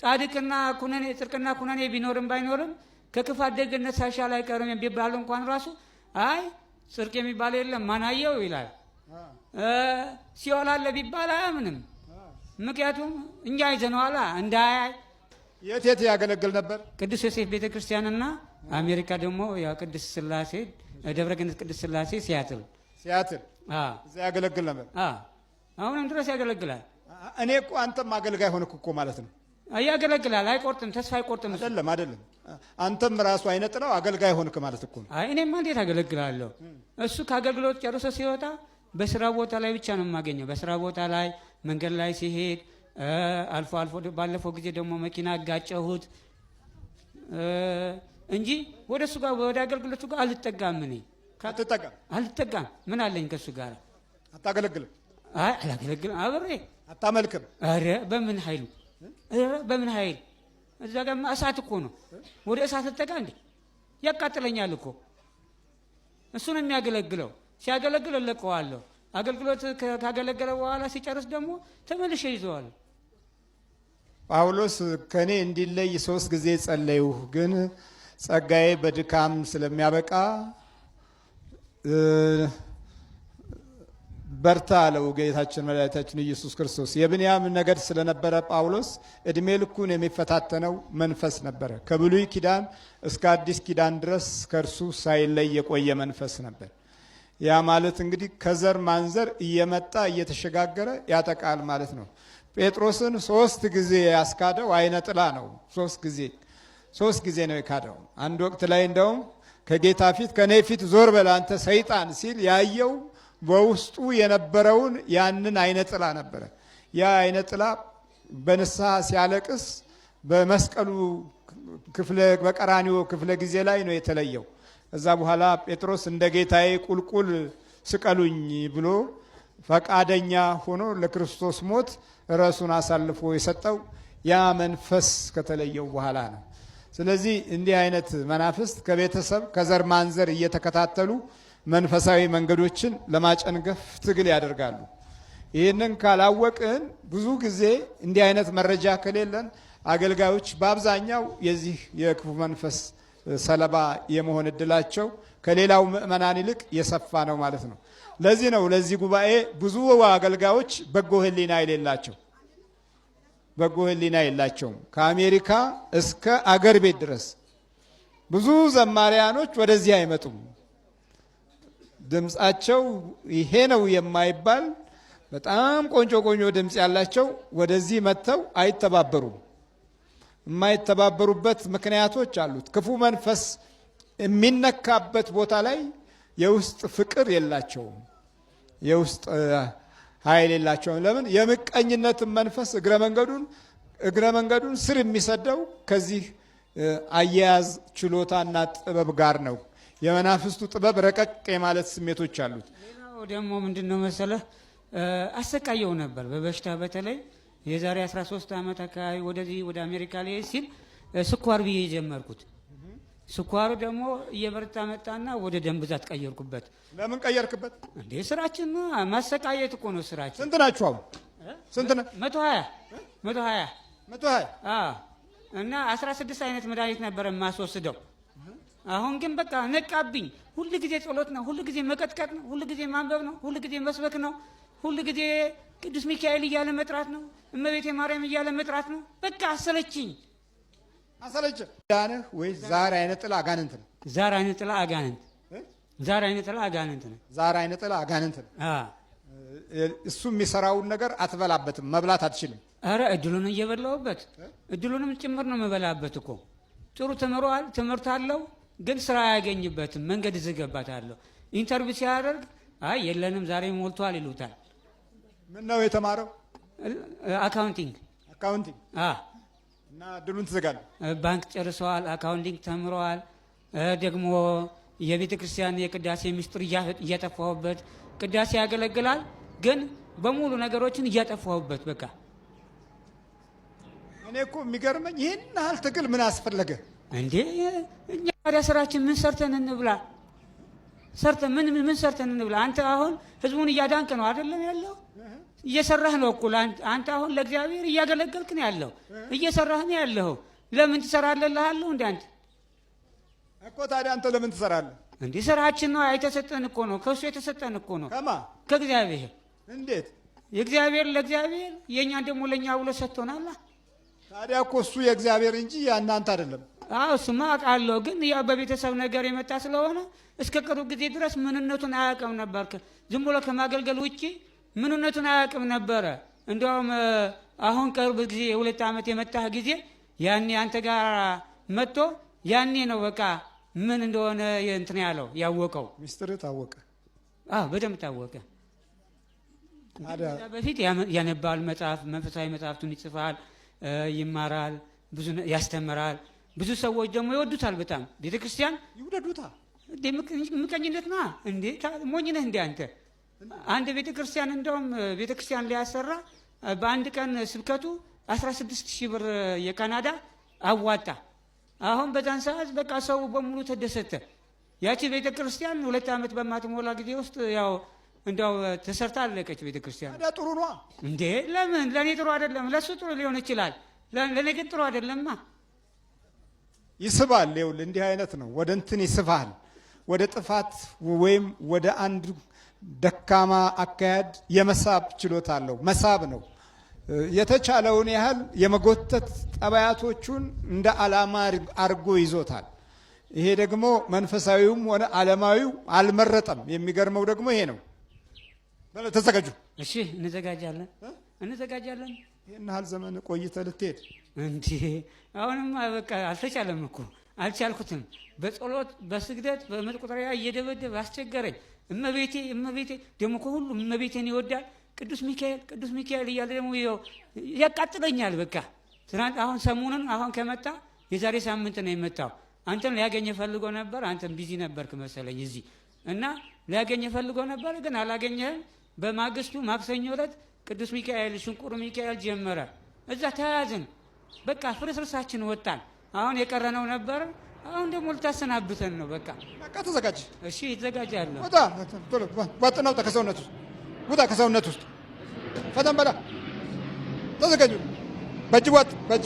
ጻድቅና ኩነኔ ጽድቅና ኩነኔ ቢኖርም ባይኖርም ከክፋት ደግነት ሳይሻል አይቀርም ቢባል እንኳን ራሱ አይ ጽድቅ የሚባል የለም ማናየው ይላል። ሲኦል አለ ቢባል አያምንም። ምክንያቱም እኛ ይዘነዋላ እንዳያይ። የት ያገለግል ነበር? ቅዱስ ዮሴፍ ቤተክርስቲያንና አሜሪካ ደግሞ ያው ቅዱስ ስላሴ ደብረ ገነት ቅዱስ ስላሴ ሲያትል እዛ ያገለግል ነበር። አሁንም ድረስ ያገለግላል። እኔ እኮ አንተም አገልጋይ ሆነክ እኮ ማለት ነው። ያገለግላል፣ አይቆርጥም፣ ተስፋ አይቆርጥም። አይደለም አንተም ራሱ አይነጥለው አገልጋይ ሆንክ ማለት እኮ ነው። እኔማ እንዴት አገለግላለሁ? እሱ ከአገልግሎት ጨርሶ ሲወጣ በስራ ቦታ ላይ ብቻ ነው የማገኘው። በስራ ቦታ ላይ መንገድ ላይ ሲሄድ አልፎ አልፎ ባለፈው ጊዜ ደግሞ መኪና አጋጨሁት እንጂ ወደ እሱ ጋር ወደ አገልግሎቱ ጋር አልጠጋም። እኔ አልጠጋም። ምን አለኝ ከእሱ ጋር? አታገለግልም? አላገለግልም። አብሬ አታመልክም? ኧረ በምን ኃይሉ በምን ኃይል? እዛ ጋር እሳት እኮ ነው። ወደ እሳት ልጠጋ እንዴ? ያቃጥለኛል እኮ። እሱ ነው የሚያገለግለው። ሲያገለግል እለቀዋለሁ። አገልግሎት ካገለገለ በኋላ ሲጨርስ ደግሞ ተመልሼ ይዘዋለሁ። ጳውሎስ ከኔ እንዲለይ 3 ጊዜ ጸለይሁ፣ ግን ጸጋዬ በድካም ስለሚያበቃ በርታ አለው ጌታችን መድኃኒታችን ኢየሱስ ክርስቶስ። የብንያም ነገድ ስለነበረ ጳውሎስ እድሜ ልኩን የሚፈታተነው መንፈስ ነበረ። ከብሉይ ኪዳን እስከ አዲስ ኪዳን ድረስ ከእርሱ ሳይለይ የቆየ መንፈስ ነበር። ያ ማለት እንግዲህ ከዘር ማንዘር እየመጣ እየተሸጋገረ ያጠቃል ማለት ነው። ጴጥሮስን 3 ጊዜ ያስካደው አይነ ጥላ ነው። 3 ጊዜ ነው የካደው። አንድ ወቅት ላይ እንደውም ከጌታ ፊት ከኔ ፊት ዞር በል አንተ ሰይጣን ሲል ያየው በውስጡ የነበረውን ያንን አይነ ጥላ ነበረ። ያ አይነ ጥላ በንስሐ ሲያለቅስ በመስቀሉ በቀራኒዮ ክፍለ ጊዜ ላይ ነው የተለየው። እዛ በኋላ ጴጥሮስ እንደ ጌታዬ ቁልቁል ስቀሉኝ ብሎ ፈቃደኛ ሆኖ ለክርስቶስ ሞት ራሱን አሳልፎ የሰጠው ያ መንፈስ ከተለየው በኋላ ነው። ስለዚህ እንዲህ አይነት መናፍስት ከቤተሰብ ከዘር ማንዘር እየተከታተሉ መንፈሳዊ መንገዶችን ለማጨንገፍ ትግል ያደርጋሉ። ይህንን ካላወቅን ብዙ ጊዜ እንዲህ አይነት መረጃ ከሌለን አገልጋዮች በአብዛኛው የዚህ የክፉ መንፈስ ሰለባ የመሆን እድላቸው ከሌላው ምእመናን ይልቅ የሰፋ ነው ማለት ነው። ለዚህ ነው ለዚህ ጉባኤ ብዙ አገልጋዮች በጎ ሕሊና የሌላቸው በጎ ሕሊና የላቸውም። ከአሜሪካ እስከ አገር ቤት ድረስ ብዙ ዘማሪያኖች ወደዚህ አይመጡም። ድምፃቸው ይሄ ነው የማይባል በጣም ቆንጆ ቆንጆ ድምፅ ያላቸው ወደዚህ መጥተው አይተባበሩም። የማይተባበሩበት ምክንያቶች አሉት። ክፉ መንፈስ የሚነካበት ቦታ ላይ የውስጥ ፍቅር የላቸውም፣ የውስጥ ኃይል የላቸውም። ለምን? የምቀኝነትን መንፈስ እግረ መንገዱን ስር የሚሰደው ከዚህ አያያዝ ችሎታና ጥበብ ጋር ነው። የመናፍስቱ ጥበብ ረቀቅ የማለት ስሜቶች አሉት። ሌላው ደግሞ ምንድን ነው መሰለህ አሰቃየው ነበር በበሽታ በተለይ የዛሬ 13 ዓመት አካባቢ ወደዚህ ወደ አሜሪካ ላይ ሲል ስኳር ብዬ ጀመርኩት። ስኳሩ ደግሞ እየበረታ መጣና ወደ ደም ብዛት ቀየርኩበት። ለምን ቀየርክበት? እንዴ ስራችን ማሰቃየት እኮ ነው ስራችን። ስንት ናችሁ አሁን? ስንት ነው? 120 እና 16 አይነት መድኃኒት ነበር የማስወስደው። አሁን ግን በቃ ነቃብኝ። ሁሉ ጊዜ ጸሎት ነው፣ ሁሉ ጊዜ መቀጥቀጥ ነው፣ ሁሉ ጊዜ ማንበብ ነው፣ ሁሉ ጊዜ መስበክ ነው፣ ሁሉ ጊዜ ቅዱስ ሚካኤል እያለ መጥራት ነው፣ እመቤቴ ማርያም እያለ መጥራት ነው። በቃ አሰለችኝ። ዳንህ ወይ ዛር አይነ ጥላ አጋንንት ነው? ዛር አይነ ጥላ አጋንንት ዛር አይነ ጥላ አጋንንት ነው። ዛር አይነ ጥላ አጋንንት ነው። እሱ የሚሰራውን ነገር አትበላበትም፣ መብላት አትችልም። አረ እድሉን እየበላሁበት እድሉንም ጭምር ነው የምበላበት እኮ። ጥሩ ተምሯል፣ ትምህርት አለው፣ ግን ስራ አያገኝበትም። መንገድ ዝገባታለሁ። ኢንተርቪው ሲያደርግ አይ የለንም ዛሬ ሞልቷል ይሉታል። ምን ነው የተማረው? አካውንቲንግ እና እድሉን ትዘጋለህ። ባንክ ጨርሰዋል፣ አካውንቲንግ ተምረዋል። ደግሞ የቤተ ክርስቲያን የቅዳሴ ምስጢር እያጠፋሁበት ቅዳሴ ያገለግላል፣ ግን በሙሉ ነገሮችን እያጠፋሁበት በቃ። እኔ እኮ የሚገርመኝ ይህን ያህል ትግል ምን አስፈለገ እንዴ? እኛ ታዲያ ስራችን ምን ሰርተን እንብላ? ምን ሰርተን እንብላ? አንተ አሁን ህዝቡን እያዳንክ ነው አይደለም ያለው? እየሰራህ ነው እኮ አንተ አሁን ለእግዚአብሔር እያገለገልክ ነው ያለው፣ እየሰራህ ነው ያለው። ለምን ትሰራለህ እልሃለሁ እንዴ አንተ እኮ። ታዲያ አንተ ለምን ትሰራለህ እንዴ? ስራችን ነው የተሰጠን እኮ ነው፣ ከእሱ የተሰጠን እኮ ነው። ከማ? ከእግዚአብሔር። እንዴት? የእግዚአብሔር ለእግዚአብሔር የእኛን ደግሞ ለእኛ ብሎ ሰጥቶናል። ታዲያ እኮ እሱ የእግዚአብሔር እንጂ የእናንተ አይደለም። አዎ እሱማ አውቃለሁ፣ ግን ያው በቤተሰብ ነገር የመጣ ስለሆነ እስከ ቅርብ ጊዜ ድረስ ምንነቱን አያውቅም ነበር። ዝም ብሎ ከማገልገል ውጭ ምንነቱን አያውቅም ነበረ። እንዲያውም አሁን ቅርብ ጊዜ የ2 ዓመት የመጣህ ጊዜ ያኔ አንተ ጋር መጥቶ ያኔ ነው በቃ ምን እንደሆነ እንትን ያለው ያወቀው። ሚስጥር ታወቀ? አዎ በደንብ ታወቀ። በፊት ያነባል መጽሐፍ፣ መንፈሳዊ መጽሐፍቱን ይጽፋል፣ ይማራል፣ ብዙ ያስተምራል። ብዙ ሰዎች ደግሞ ይወዱታል በጣም። ቤተክርስቲያን ይወዱታል። ምቀኝነት ና እንዴ? ሞኝ ነህ እንዴ አንተ? አንድ ቤተክርስቲያን እንደውም ቤተክርስቲያን ሊያሰራ በአንድ ቀን ስብከቱ 16,000 ብር የካናዳ አዋጣ። አሁን በዛን ሰዓት በቃ ሰው በሙሉ ተደሰተ። ያቺ ቤተክርስቲያን 2 ዓመት በማትሞላ ጊዜ ውስጥ ያው እንደው ተሰርታ አለቀች ቤተክርስቲያን። ታዲያ ጥሩ ነው እንዴ? ለምን? ለኔ ጥሩ አይደለም። ለሱ ጥሩ ሊሆን ይችላል፣ ለኔ ግን ጥሩ አይደለማ። ይስባል። ይኸውልህ እንዲህ አይነት ነው፣ ወደ እንትን ይስባል፣ ወደ ጥፋት ወይም ወደ አንድ ደካማ አካሄድ የመሳብ ችሎታ አለው። መሳብ ነው። የተቻለውን ያህል የመጎተት ጠባያቶቹን እንደ ዓላማ አድርጎ ይዞታል። ይሄ ደግሞ መንፈሳዊውም ሆነ ዓለማዊው አልመረጠም። የሚገርመው ደግሞ ይሄ ነው። ተዘጋጁ። እሺ እንዘጋጃለን። ይህን ያህል ዘመን ቆይተህ ልትሄድ እንዴ? አሁንም በቃ አልተቻለም እኮ አልቻልኩትም። በጸሎት በስግደት በመቁጠሪያ እየደበደበ አስቸገረኝ። እመቤቴ ደግሞ ከሁሉም እመቤቴን ይወዳል። ቅዱስ ሚካኤል እያለ ደግሞ ያቃጥለኛል። በቃ ትናንት አሁን ሰሙኑን አሁን ከመጣ የዛሬ ሳምንት ነው የመጣው። አንተን ሊያገኘ ፈልጎ ነበር። አንተን ቢዚ ነበርክ መሰለኝ እዚህ እና ሊያገኘ ፈልጎ ነበር፣ ግን አላገኘህም። በማግስቱ ማክሰኞ ዕለት ቅዱስ ሚካኤል ሽንቁሩ ሚካኤል ጀመረ። እዛ ተያያዝን። በቃ ፍርስርሳችን ወጣን። አሁን የቀረነው ነበር። አሁን ደግሞ ልታሰናብተን ነው። በቃ ተዘጋጅ። እሺ ይዘጋጃለሁ። ዋጥና ውጣ ከሰውነት ውስጥ ውጣ፣ ከሰውነት ውስጥ ፈተን በላ። ተዘጋጁ። በእጅ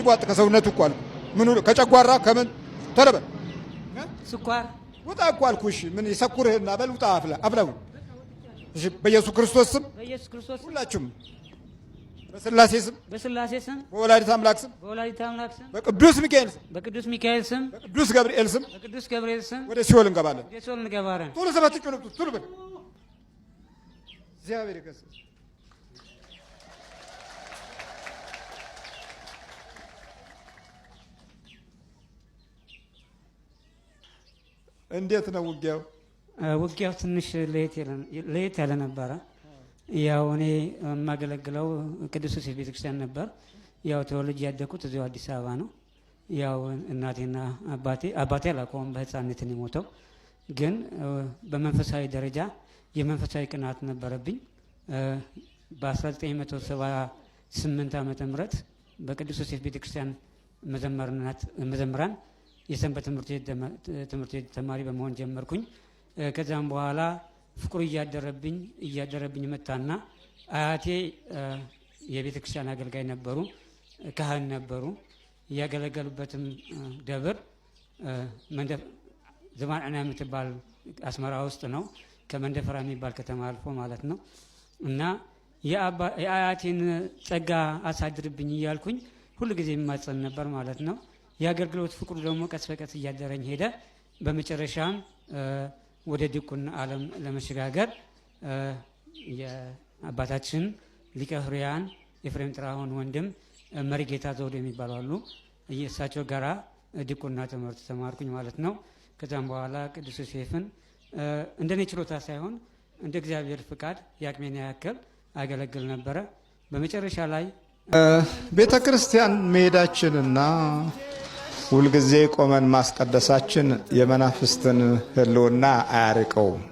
ዋጥ ከሰውነቱ እኮ አልኩ። ምኑ ከጨጓራ ከምን ተለበ ስኳር ውጣ እኮ አልኩሽ። ምን ይሰኩርህና በል ውጣ አፍለው። እሺ በኢየሱስ ክርስቶስ ስም ሁላችሁም በስላሴ ስም በወላዲተ አምላክ ስም በቅዱስ ሚካኤል ስም በቅዱስ ገብርኤል ስም ወደ ሲኦል እንገባለን። ቶሎ ሰባት ጮህ ቶሎ በል። እግዚአብሔር ይገስጽ። እንዴት ነው ውጊያው? ውጊያው ትንሽ ለየት ያለ ነበረ። ያው እኔ የማገለግለው ቅዱስ ዮሴፍ ቤተክርስቲያን ነበር። ያው ተወልጄ ያደኩት እዚሁ አዲስ አበባ ነው። ያው እናቴና አባቴ አላውቀውም፣ በህፃንነት ነው የሞተው። ግን በመንፈሳዊ ደረጃ የመንፈሳዊ ቅናት ነበረብኝ። በ1978 ዓመተ ምህረት በቅዱስ ዮሴፍ ቤተክርስቲያን መዘምራን የሰንበት ትምህርት ቤት ተማሪ በመሆን ጀመርኩኝ። ከዛም በኋላ ፍቅሩ እያደረብኝ መጣና አያቴ የቤተ ክርስቲያን አገልጋይ ነበሩ፣ ካህን ነበሩ። ያገለገሉበትም ደብር ዘማንዕና የምትባል አስመራ ውስጥ ነው፣ ከመንደፈራ የሚባል ከተማ አልፎ ማለት ነው። እና የአያቴን ጸጋ አሳድርብኝ እያልኩኝ ሁሉ ጊዜ የማጸን ነበር ማለት ነው። የአገልግሎት ፍቅሩ ደግሞ ቀስ በቀስ እያደረኝ ሄደ። በመጨረሻም ወደ ዲቁና ዓለም ለመሸጋገር የአባታችን ሊቀ ሕሩያን ኤፍሬም ጥራሁን ወንድም መሪጌታ ዘውዴ የሚባሉ አሉ። እሳቸው ጋራ ዲቁና ትምህርት ተማርኩኝ ማለት ነው። ከዛም በኋላ ቅዱስ ዮሴፍን እንደኔ ችሎታ ሳይሆን እንደ እግዚአብሔር ፍቃድ የአቅሜን ያክል አገለግል ነበረ። በመጨረሻ ላይ ቤተ ክርስቲያን መሄዳችንና ሁልጊዜ ቆመን ማስቀደሳችን የመናፍስትን ሕልውና አያርቀውም።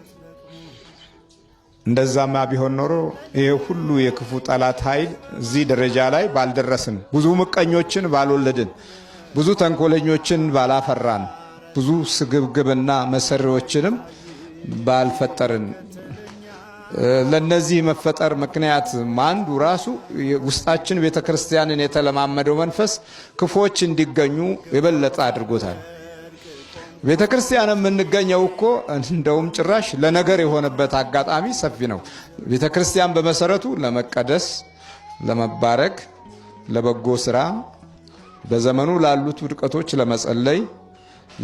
እንደዛማ ቢሆን ኖሮ ይሄ ሁሉ የክፉ ጠላት ኃይል እዚህ ደረጃ ላይ ባልደረስን፣ ብዙ ምቀኞችን ባልወለድን፣ ብዙ ተንኮለኞችን ባላፈራን፣ ብዙ ስግብግብና መሰሪዎችንም ባልፈጠርን። ለነዚህ መፈጠር ምክንያት አንዱ ራሱ ውስጣችን ቤተክርስቲያንን የተለማመደው መንፈስ ክፎች እንዲገኙ የበለጠ አድርጎታል። ቤተክርስቲያን የምንገኘው እኮ እንደውም ጭራሽ ለነገር የሆነበት አጋጣሚ ሰፊ ነው። ቤተክርስቲያን በመሰረቱ ለመቀደስ፣ ለመባረክ፣ ለበጎ ስራ፣ በዘመኑ ላሉት ውድቀቶች ለመጸለይ፣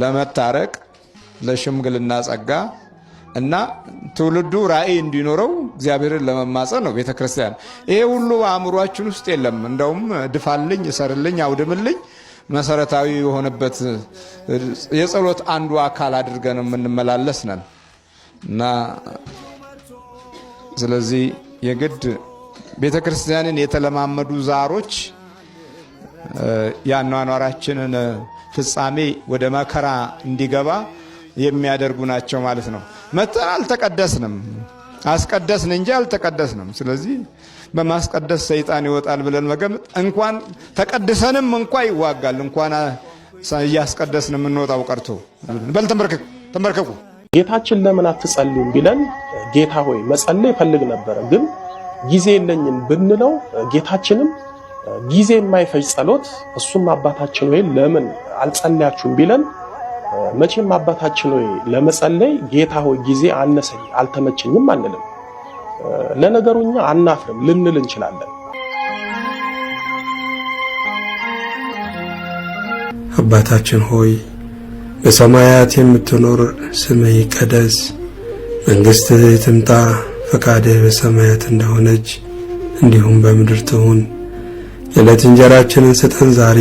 ለመታረቅ፣ ለሽምግልና ጸጋ እና ትውልዱ ራእይ እንዲኖረው እግዚአብሔርን ለመማጸን ነው ቤተክርስቲያን። ይሄ ሁሉ አእምሯችን ውስጥ የለም። እንደውም ድፋልኝ፣ እሰርልኝ፣ አውድምልኝ መሰረታዊ የሆነበት የጸሎት አንዱ አካል አድርገን የምንመላለስ ነን እና ስለዚህ የግድ ቤተክርስቲያንን የተለማመዱ ዛሮች ያኗኗራችንን ፍጻሜ ወደ መከራ እንዲገባ የሚያደርጉ ናቸው ማለት ነው። መተን አልተቀደስንም፣ አስቀደስን እንጂ አልተቀደስንም። ስለዚህ በማስቀደስ ሰይጣን ይወጣል ብለን መገመት እንኳን ተቀድሰንም እንኳን ይዋጋል። እንኳን እያስቀደስን የምንወጣው ቀርቶ በል ተንበርከኩ። ጌታችን ለምን አትጸልዩም ቢለን ጌታ ሆይ መጸለይ ፈልግ ነበር፣ ግን ጊዜ የለኝም ብንለው ጌታችንም ጊዜ የማይፈጅ ጸሎት እሱም አባታችን ሆይ ለምን አልጸለያችሁም ቢለን መቼም አባታችን ሆይ ለመጸለይ ጌታ ሆይ ጊዜ አነሰኝ አልተመቸኝም አንልም። ለነገሩኛ አናፍርም ልንል እንችላለን። አባታችን ሆይ በሰማያት የምትኖር ስምህ ይቀደስ፣ መንግሥትህ ትምጣ፣ ፈቃድህ በሰማያት እንደሆነች እንዲሁም በምድር ትሁን። የዕለት እንጀራችንን ስጠን ዛሬ፣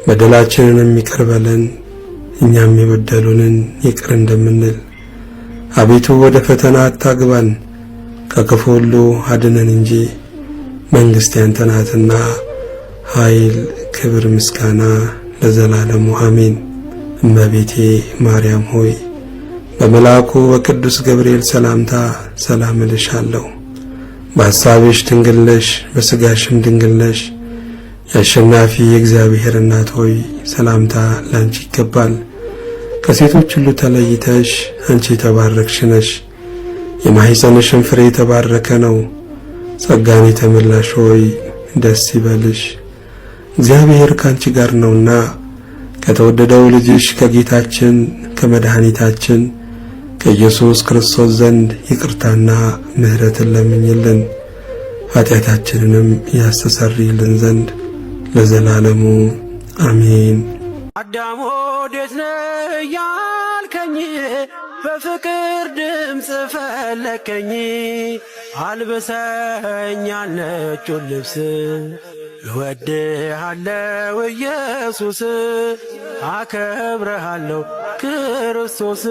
በደላችንን ይቅር በለን እኛም የበደሉንን ይቅር እንደምንል። አቤቱ ወደ ፈተና አታግባን፣ ከክፉ ሁሉ አድነን እንጂ መንግሥት ያንተ ናትና ኃይል፣ ክብር፣ ምስጋና ለዘላለሙ አሜን። እመቤቴ ማርያም ሆይ በመልአኩ በቅዱስ ገብርኤል ሰላምታ ሰላም እልሻለሁ። በሐሳብሽ ድንግል ነሽ፣ በሥጋሽም ድንግል ነሽ። የአሸናፊ የእግዚአብሔር እናት ሆይ ሰላምታ ላንቺ ይገባል። ከሴቶች ሁሉ ተለይተሽ አንቺ የተባረክሽ ነሽ፣ የማኅፀንሽም ፍሬ የተባረከ ነው። ጸጋን የተመላሽ ሆይ ደስ ይበልሽ፣ እግዚአብሔር ካንቺ ጋር ነውና ከተወደደው ልጅሽ ከጌታችን ከመድኃኒታችን ከኢየሱስ ክርስቶስ ዘንድ ይቅርታና ምሕረትን ለምኝልን ኃጢአታችንንም ያስተሰርይልን ዘንድ ለዘላለሙ አሜን። አዳም ወዴት ነህ ያልከኝ በፍቅር ድምፅ ፈለከኝ አልብሰኝ ነጩን ልብስ እወድሃለሁ ኢየሱስ አከብረሃለሁ ክርስቶስ